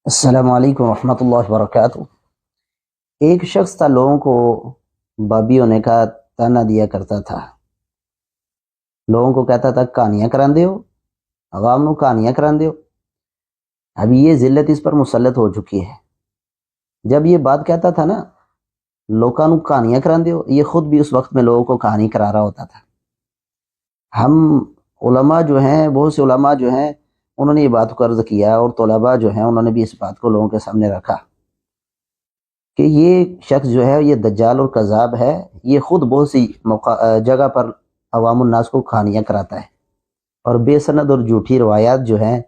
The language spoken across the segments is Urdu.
السلام علیکم ورحمۃ اللہ وبرکاتہ۔ ایک شخص تھا، لوگوں کو بابی ہونے کا تانا دیا کرتا تھا۔ لوگوں کو کہتا تھا کہانیاں کران دیو، عوام نو کہانیاں کران دیو۔ اب یہ ذلت اس پر مسلط ہو چکی ہے۔ جب یہ بات کہتا تھا نا، لوکاں نو کہانیاں کران دیو، یہ خود بھی اس وقت میں لوگوں کو کہانی کرا رہا ہوتا تھا۔ ہم علماء جو ہیں، بہت سے علماء جو ہیں، انہوں نے یہ بات کو عرض کیا، اور طلباء جو ہیں انہوں نے بھی اس بات کو لوگوں کے سامنے رکھا کہ یہ شخص جو ہے یہ دجال اور کذاب ہے۔ یہ خود بہت سی جگہ پر عوام الناس کو کہانیاں کراتا ہے، اور بے سند اور جھوٹی روایات جو ہیں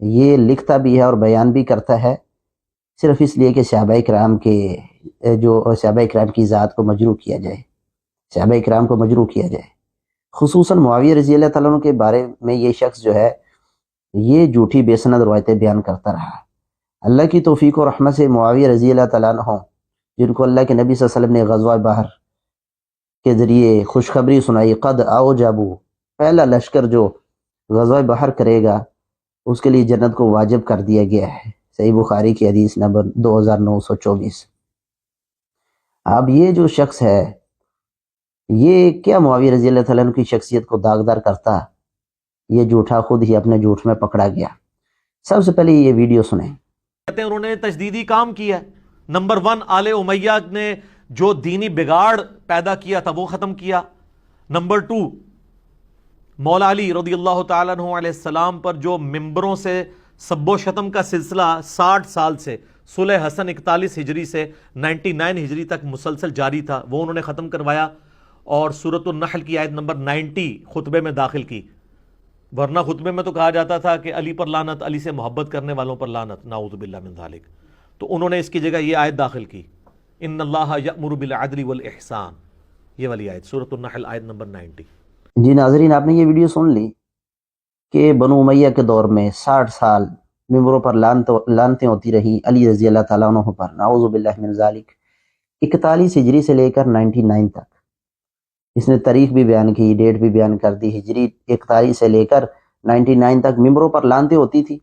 یہ لکھتا بھی ہے اور بیان بھی کرتا ہے، صرف اس لیے کہ صحابہ کرام کی ذات کو مجروح کیا جائے، صحابہ کرام کو مجروح کیا جائے۔ خصوصاً معاویہ رضی اللہ تعالیٰ عنہ کے بارے میں یہ شخص جو ہے یہ جھوٹی بے سند روایتیں بیان کرتا رہا۔ اللہ کی توفیق و رحمت سے معاویہ رضی اللہ تعالیٰ عنہ، جن کو اللہ کے نبی صلی اللہ علیہ وسلم نے غزوہ بحر کے ذریعے خوشخبری سنائی، قد آؤ جابو، پہلا لشکر جو غزوہ بحر کرے گا اس کے لیے جنت کو واجب کر دیا گیا ہے۔ صحیح بخاری کی حدیث نمبر 2924۔ اب یہ جو شخص ہے یہ کیا معاویہ رضی اللہ تعالیٰ عنہ کی شخصیت کو داغدار کرتا؟ یہ جھوٹا خود ہی اپنے جھوٹ میں پکڑا گیا۔ سب سے پہلے یہ ویڈیو سنیں۔ کہتے ہیں انہوں نے تجدیدی کام کیا ہے۔ نمبر 1، آل امیہ نے جو دینی بگاڑ پیدا کیا تھا وہ ختم کیا۔ نمبر 2، مولا علی رضی اللہ تعالیٰ عنہ علیہ السلام پر جو ممبروں سے سب و شتم کا سلسلہ 60 سال سے صلح حسن 41 ہجری سے 99 ہجری تک مسلسل جاری تھا، وہ انہوں نے ختم کروایا، اور سورۃ النحل کی آیت نمبر 90 خطبے میں داخل کی۔ ورنہ خطبے میں تو کہا جاتا تھا کہ علی پر لعنت، علی سے محبت کرنے والوں پر لعنت، نعوذ باللہ من ذالک۔ تو انہوں نے اس کی جگہ یہ آیت داخل کی، ان اللہ یأمر بالعدل والاحسان، یہ والی آیت سورۃ النحل آیت نمبر 90۔ جی ناظرین، آپ نے یہ ویڈیو سن لی کہ بنو امیہ کے دور میں 60 سال ممبروں پر لعنتیں ہوتی رہی علی رضی اللہ تعالیٰ عنہ پر، نعوذ باللہ من ذالک۔ 41 ہجری سے لے کر 99 تک اس نے تاریخ بھی بیان کی، ڈیٹ بھی بیان کر دی۔ ہجری 41 سے لے کر 99 تک ممبروں پر لعنتیں ہوتی تھی۔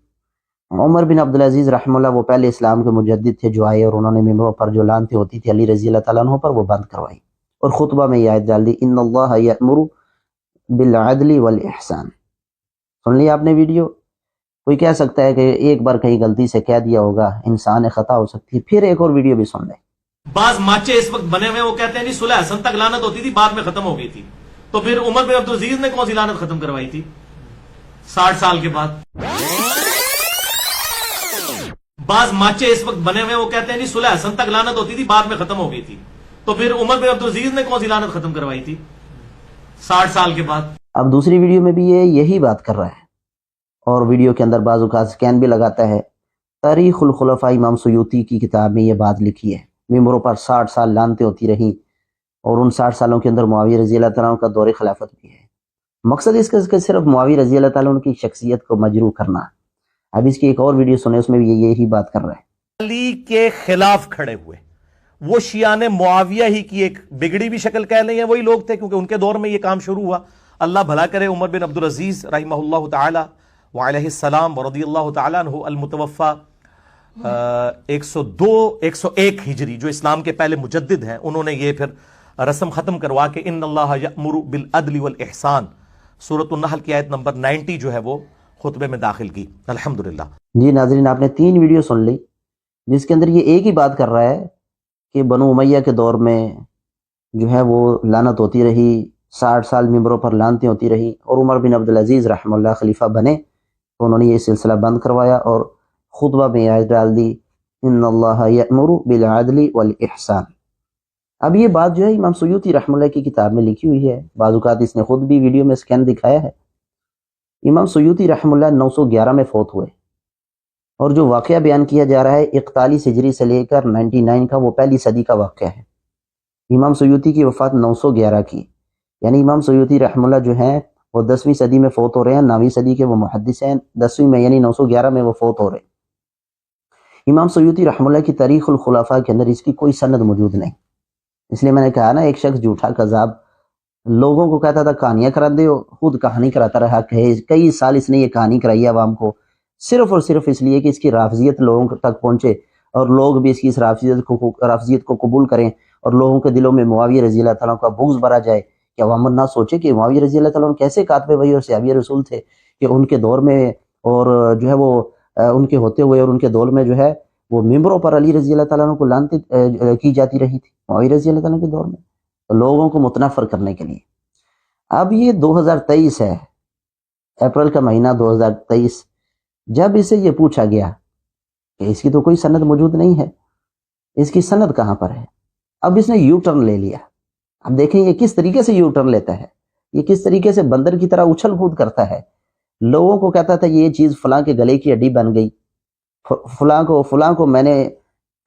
عمر بن عبدالعزیز رحمہ اللہ، وہ پہلے اسلام کے مجدد تھے جو آئے، اور انہوں نے ممبروں پر جو لعنتیں ہوتی تھی علی رضی اللہ تعالیٰ عنہ پر وہ بند کروائی، اور خطبہ میں یہ آیت ڈال دی، ان اللہ یأمر بالعدل والاحسان۔ سن لیا آپ نے ویڈیو؟ کوئی کہہ سکتا ہے کہ ایک بار کہیں غلطی سے کہہ دیا ہوگا، انسان خطا ہو سکتی ہے۔ پھر ایک اور ویڈیو بھی سن لیں۔ بعض ماچے اس وقت بنے ہوئے، وہ کہتے ہیں نہیں صلح حسن تک لعنت ہوتی تھی، بعد میں ختم ہو گئی تھی۔ تو پھر عمر بن عبدالعزیز نے کون سی لعنت ختم کروائی تھی 60 سال کے بعد؟ بعض ماچے اس وقت بنے ہوئے، وہ کہتے ہیں نہیں صلح حسن تک لعنت ہوتی تھی، بعد میں ختم ہو گئی تھی۔ تو پھر عمر بن عبدالعزیز نے کون سی لعنت ختم کروائی تھی 60 سال کے بعد؟ اب دوسری ویڈیو میں بھی یہ یہی بات کر رہا ہے، اور ویڈیو کے اندر بعض اوقات سکین بھی لگاتا ہے۔ تاریخ الخلفاء امام سیوطی کی کتاب میں یہ بات لکھی ہے، ممبروں پر 60 سال لعنتیں ہوتی رہیں، اور ان 60 سالوں کے اندر معاویہ رضی اللہ تعالیٰ عنہ کا دور خلافت بھی ہے۔ مقصد اس کا صرف معاویہ رضی اللہ تعالیٰ عنہ کی شخصیت کو مجروح کرنا۔ اب اس کی ایک اور ویڈیو سنیں، اس میں بھی یہی بات کر رہا ہے۔ علی کے خلاف کھڑے ہوئے وہ شیعان معاویہ ہی کی ایک بگڑی بھی شکل کہہ لیں، وہی لوگ تھے، کیونکہ ان کے دور میں یہ کام شروع ہوا۔ اللہ بھلا کرے عمر بن عبدالعزیز رحمہ اللہ تعالی وعلیہ السلام ورضی اللہ تعالی عنہ المتوفى 101 ہجری، جو اسلام کے پہلے مجدد ہیں، انہوں نے یہ پھر رسم ختم کروا کے ان اللہ یأمر بالعدل والاحسان سورۃ النحل کی آیت نمبر 90 جو ہے وہ خطبے میں داخل کی۔ الحمدللہ۔ جی ناظرین، آپ نے 3 ویڈیو سن لی جس کے اندر یہ ایک ہی بات کر رہا ہے کہ بنو امیہ کے دور میں جو ہے وہ لعنت ہوتی رہی، 60 سال ممبروں پر لعنتیں ہوتی رہی، اور عمر بن عبدالعزیز رحمہ اللہ خلیفہ بنے تو انہوں نے یہ سلسلہ بند کروایا، اور خطبہ میں آیت ڈال دی، ان اللہ یأمر بالعدل والاحسان۔ اب یہ بات جو ہے امام سیوطی رحمہ اللہ کی کتاب میں لکھی ہوئی ہے، بعض اوقات اس نے خود بھی ویڈیو میں سکین دکھایا ہے۔ امام سیوطی رحمہ اللہ 911 میں فوت ہوئے، اور جو واقعہ بیان کیا جا رہا ہے 41 ہجری سے لے کر 99 کا، وہ پہلی صدی کا واقعہ ہے۔ امام سیوطی کی وفات 911 کی، یعنی امام سیوطی رحمہ اللہ جو ہیں وہ 10ویں صدی میں فوت ہو رہے ہیں، 9ویں صدی کے وہ محدث ہیں، 10ویں میں یعنی 911 میں وہ فوت ہو رہے ہیں۔ امام سیوطی رحمہ اللہ کی تاریخ الخلفاء کے اندر اس کی کوئی سند موجود نہیں، اس لیے میں نے کہا نا، ایک شخص جھوٹا کذاب لوگوں کو کہتا تھا کہانیاں کرا دے، خود کہانی کراتا رہا، کئی سال اس نے یہ کہانی کرائی عوام کو، صرف اور صرف اس لیے کہ اس کی رافضیت لوگوں تک پہنچے اور لوگ بھی اس کی اس رافضیت کو قبول کریں اور لوگوں کے دلوں میں معاویہ رضی اللہ تعالیٰ کا بغض بھرا جائے. کہ عوام الناس سوچے کہ معاویہ رضی اللہ تعالیٰ کیسے کاتب وحی اور صحابی رسول تھے کہ ان کے دور میں اور جو ہے وہ ان کے ہوتے ہوئے اور ان کے دور میں جو ہے وہ ممبروں پر علی رضی اللہ تعالیٰ کو لعنت کی جاتی رہی تھی معاویہ رضی اللہ تعالیٰ کے دور میں, تو لوگوں کو متنفر کرنے کے لیے. اب یہ 2023 ہے, اپریل کا مہینہ 2023, جب اسے یہ پوچھا گیا کہ اس کی تو کوئی سند موجود نہیں ہے, اس کی سند کہاں پر ہے, اب اس نے یو ٹرن لے لیا. اب دیکھیں یہ کس طریقے سے یو ٹرن لیتا ہے, یہ کس طریقے سے بندر کی طرح اچھل کود کرتا ہے. لوگوں کو کہتا تھا یہ چیز فلاں کے گلے کی ہڈی بن گئی, فلاں کو میں نے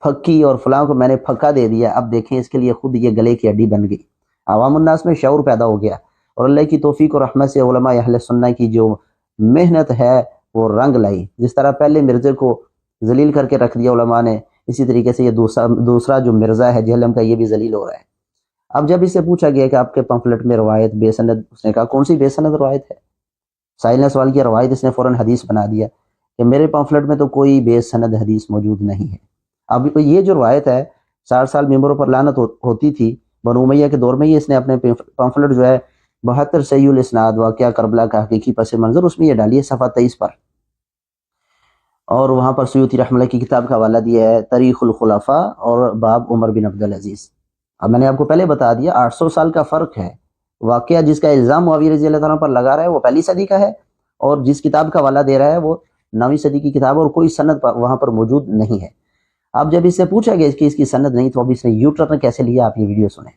پھکی اور فلاں کو میں نے پھکا دے دیا, اب دیکھیں اس کے لیے خود یہ گلے کی ہڈی بن گئی. عوام الناس میں شعور پیدا ہو گیا اور اللہ کی توفیق اور رحمت سے علماء اہل سنہ کی جو محنت ہے وہ رنگ لائی. جس طرح پہلے مرزے کو ذلیل کر کے رکھ دیا علماء نے, اسی طریقے سے یہ دوسرا جو مرزا ہے جہلم کا, یہ بھی ذلیل ہو رہا ہے. اب جب اس سے پوچھا گیا کہ آپ کے پمفلٹ میں روایت بے سند, اس نے کہا کون سی بے سند روایت ہے. سائل نے سوال کیا, روایت, اس نے فوراً حدیث بنا دیا کہ میرے پمفلٹ میں تو کوئی بے سند حدیث موجود نہیں ہے. اب یہ جو روایت ہے 60 سال ممبروں پر لعنت ہوتی تھی بنو امیہ کے دور میں, یہ اس نے اپنے پمفلٹ جو ہے 72 صحیح الاسناد واقعہ کربلا کا حقیقی پس منظر, اس میں یہ ڈالی ہے صفحہ 23 پر, اور وہاں پر سیوطی رحمہ اللہ کی کتاب کا حوالہ دیا ہے تاریخ الخلفاء اور باب عمر بن عبدالعزیز. اب میں نے آپ کو پہلے بتا دیا 800 سال کا فرق ہے. واقعہ جس کا الزام معاویہ رضی اللہ تعالیٰ پر لگا رہا ہے وہ پہلی صدی کا ہے, اور جس کتاب کا حوالہ دے رہا ہے وہ 9ویں صدی کی کتاب, اور کوئی سند وہاں پر موجود نہیں ہے. اب جب اس سے پوچھا گیا کہ اس کی سند نہیں, تو اب اس نے یو ٹرن کیسے لیا, آپ یہ ویڈیو سنیں.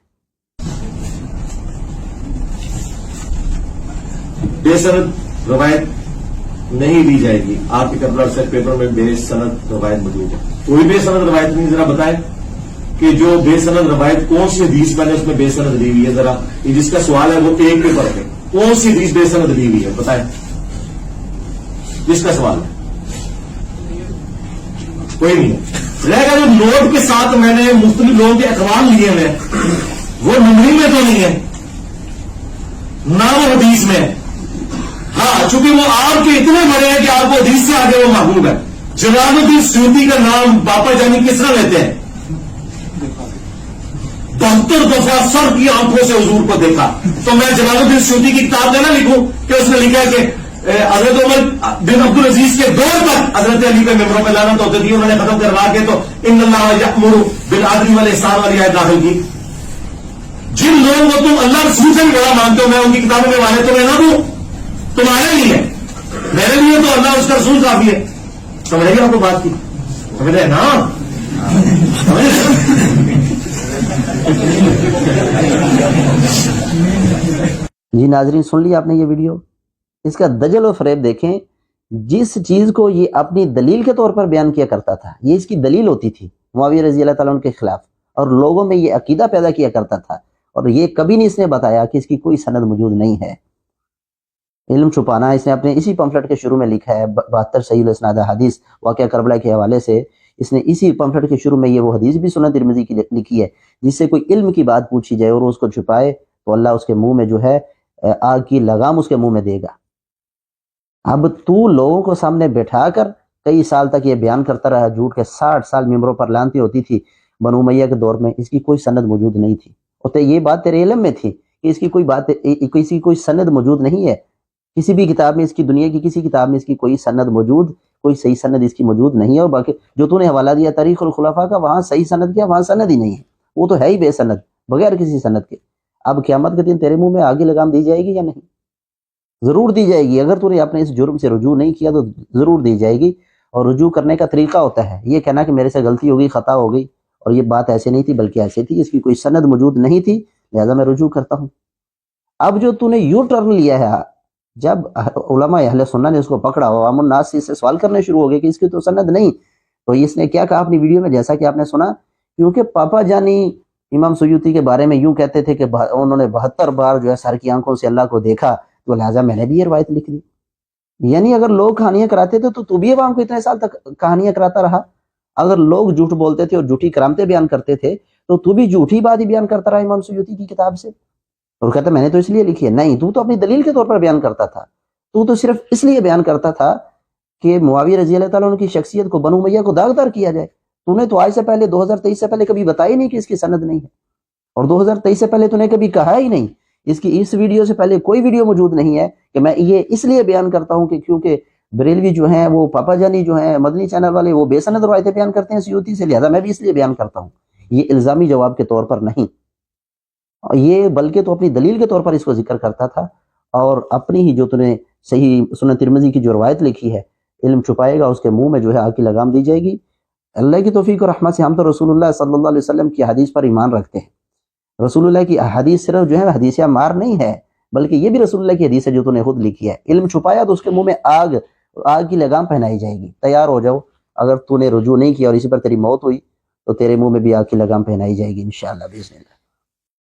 بے سند روایت نہیں لی جائے گی. آپ کے کربلا سے پیپر میں بے سند روایت موجود ہے, کوئی بے سند روایت نہیں. ذرا بتائیں کہ جو بے سند روایت کون سی حدیث میں نے اس میں بے سند لی ہوئی ہے. ذرا یہ جس کا سوال ہے وہ ایک پیپر پہ کون سی حدیث بے سند لی ہوئی ہے بتائیں, جس کا سوال ہے. کوئی نہیں ہے. رہ گا جو نوٹ کے ساتھ میں نے مختلف لوگوں کے اقوال لیے ہیں وہ نمبری میں تو نہیں ہے نہ وہ حدیث میں. ہاں چونکہ وہ آپ کے اتنے بڑے ہیں کہ آپ کو حدیث سے آگے وہ محبوب ہے. جلال الدین سیوطی کا نام باپا جانی کس طرح لیتے ہیں؟ 72 دفعہ سر کی آنکھوں سے حضور کو دیکھا. تو میں جلال الدین سیوطی کی کتاب میں نہ لکھوں کہ اس نے لکھا کہ حضرت عمر بن عبدالعزیز کے دور تک حضرت علی پہ ممبروں میں لعنت ہوتی تھی, انہوں نے ختم کروا کے تو ان اللہ یأمر بالعدل والاحسان والی آیت داخل کی. جن لوگوں کو تم اللہ رسول سے بھی بڑا مانتے ہو, میں ان کی کتابوں کے والے تو میں نہ دوں, تمہارے لیے میرے لیے تو اللہ اس کا رسول کافی ہے. سمجھ گئے آپ کو بات کی؟ سمجھ رہے نا؟ جی ناظرین سن لیا آپ نے یہ ویڈیو, اس کا دجل و فریب دیکھیں. جس چیز کو یہ اپنی دلیل کے طور پر بیان کیا کرتا تھا, یہ اس کی دلیل ہوتی تھی معاویہ رضی اللہ تعالیٰ عنہ کے خلاف, اور لوگوں میں یہ عقیدہ پیدا کیا کرتا تھا, اور یہ کبھی نہیں اس نے بتایا کہ اس کی کوئی سند موجود نہیں ہے. علم چھپانا اس نے اپنے اسی پمفلٹ کے شروع میں لکھا ہے, 72 صحیح الاسناد حدیث واقعہ کربلا کے حوالے سے. اس نے اسی پمفلٹ کے شروع میں یہ وہ حدیث بھی سنن ترمذی کی لکھی ہے, جس سے کوئی علم کی بات پوچھی جائے اور اس کو چھپائے تو اللہ اس کے منہ میں جو ہے آگ کی لگام اس کے منہ میں دے گا. اب تو لوگوں کو سامنے بٹھا کر کئی سال تک یہ بیان کرتا رہا جھوٹ کے 60 سال ممبروں پر لعنتی ہوتی تھی بنو امیہ کے دور میں, اس کی کوئی سند موجود نہیں تھی. اور یہ بات تیرے علم میں تھی کہ اس کی کوئی سند موجود نہیں ہے. کسی بھی کتاب میں اس کی, دنیا کی کسی کتاب میں اس کی کوئی سند موجود, کوئی صحیح سند اس کی موجود نہیں ہے. اور باقی جو تو نے حوالہ دیا تاریخ الخلفاء کا, وہاں صحیح سند کیا, وہاں سند ہی نہیں ہے, وہ تو ہے ہی بے سند بغیر کسی سند کے. اب قیامت کے دن تیرے منہ میں آگے لگام دی جائے گی یا نہیں؟ ضرور دی جائے گی. اگر تو نے اپنے اس جرم سے رجوع نہیں کیا تو ضرور دی جائے گی. اور رجوع کرنے کا طریقہ ہوتا ہے یہ کہنا کہ میرے سے غلطی ہو گئی, خطا ہو گئی, اور یہ بات ایسے نہیں تھی بلکہ ایسے تھی, اس کی کوئی سند موجود نہیں تھی, لہذا میں رجوع کرتا ہوں. اب جو تو نے یو ٹرن لیا ہے, جب علماء اہل سنہ نے اس کو پکڑا, عوام الناس سے سوال کرنے شروع ہو گئے کہ اس کی تو سند نہیں, تو اس نے کیا کہا اپنی ویڈیو میں, جیسا کہ آپ نے سنا, کیونکہ پاپا جانی امام سیوطی کے بارے میں یوں کہتے تھے کہ انہوں نے 72 بار جو ہے سر کی آنکھوں سے اللہ کو دیکھا, تو لہٰذا میں نے بھی یہ روایت لکھ دی. یعنی اگر لوگ کہانیاں کراتے تھے تو بھی عوام کو اتنے سال تک کہانیاں کراتا رہا. اگر لوگ جھوٹ بولتے تھے اور جھوٹی کرامتیں بیان کرتے تھے تو بھی جھوٹی بات ہی بیان کرتا رہا امام سیوطی کی کتاب سے, اور کہتا میں نے تو اس لیے لکھی ہے. نہیں, تو اپنی دلیل کے طور پر بیان کرتا تھا, تو صرف اس لیے بیان کرتا تھا کہ معاویہ رضی اللہ تعالیٰ عنہ کی شخصیت کو بنو امیہ کو داغدار کیا جائے؟ تو نے تو آج سے پہلے 2023 سے پہلے کبھی بتایا نہیں کہ اس کی سند نہیں ہے، اور 2023 سے پہلے تو نے کبھی کہا ہی نہیں، اس ویڈیو سے پہلے کوئی ویڈیو موجود نہیں ہے کہ میں یہ اس لیے بیان کرتا ہوں کہ کیونکہ بریلوی جو ہیں وہ پاپا جانی جو ہیں مدنی چینل والے وہ بے سند روایتیں بیان کرتے ہیں سیوطی سے، لہذا میں بھی اس لیے بیان کرتا ہوں، یہ الزامی جواب کے طور پر نہیں، یہ بلکہ تو اپنی دلیل کے طور پر اس کو ذکر کرتا تھا، اور اپنی ہی جو تو نے صحیح سنن ترمذی کی جو روایت لکھی ہے، علم چھپائے گا اس کے منہ میں جو ہے آگ کی لگام دی جائے گی۔ اللہ کی توفیق اور رحمت سے ہم تو رسول اللہ صلی اللہ علیہ وسلم کی حدیث پر ایمان رکھتے ہیں۔ رسول اللہ کی حدیث صرف جو ہے حدیث مار نہیں ہے، بلکہ یہ بھی رسول اللہ کی حدیث ہے جو تو نے خود لکھی ہے۔ علم چھپایا تو اس کے منہ میں آگ کی لگام پہنائی جائے گی، تیار ہو جاؤ، اگر تو نے رجوع نہیں کیا اور اسی پر تیری موت ہوئی تو تیرے منہ میں بھی آگ کی لگام پہنائی جائے گی انشاءاللہ باذن اللہ۔